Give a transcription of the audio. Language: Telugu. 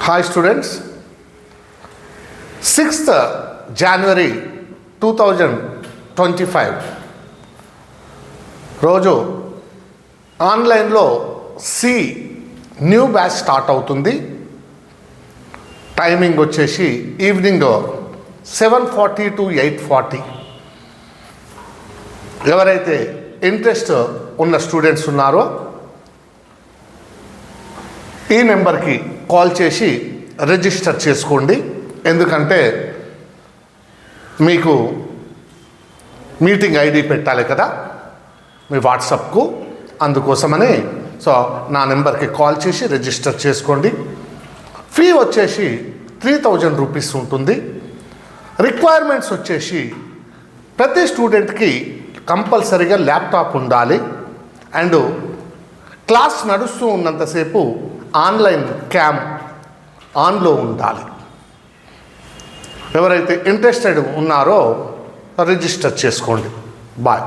హాయ్ స్టూడెంట్స్, 6th January 2025 రోజు ఆన్లైన్లో సి న్యూ బ్యాచ్ స్టార్ట్ అవుతుంది. టైమింగ్ వచ్చేసి ఈవినింగ్ 7:40 to 8:40. ఎవరైతే ఇంట్రెస్ట్ ఉన్న స్టూడెంట్స్ ఉన్నారో ఈ నెంబర్కి కాల్ చేసి రిజిస్టర్ చేసుకోండి. ఎందుకంటే మీకు మీటింగ్ ఐడి పెట్టాలి కదా మీ వాట్సాప్కు, అందుకోసమని సో నా నెంబర్కి కాల్ చేసి రిజిస్టర్ చేసుకోండి. ఫీ వచ్చేసి 3000 రూపీస్ ఉంటుంది. రిక్వైర్మెంట్స్ వచ్చేసి ప్రతి స్టూడెంట్కి కంపల్సరీగా ల్యాప్టాప్ ఉండాలి అండ్ క్లాస్ నడుస్తూ ఉన్నంతసేపు ఆన్లైన్ క్యామ్ ఆన్లో ఉండాలి. ఎవరైతే ఇంట్రెస్టెడ్ ఉన్నారో రిజిస్టర్ చేసుకోండి. బాయ్.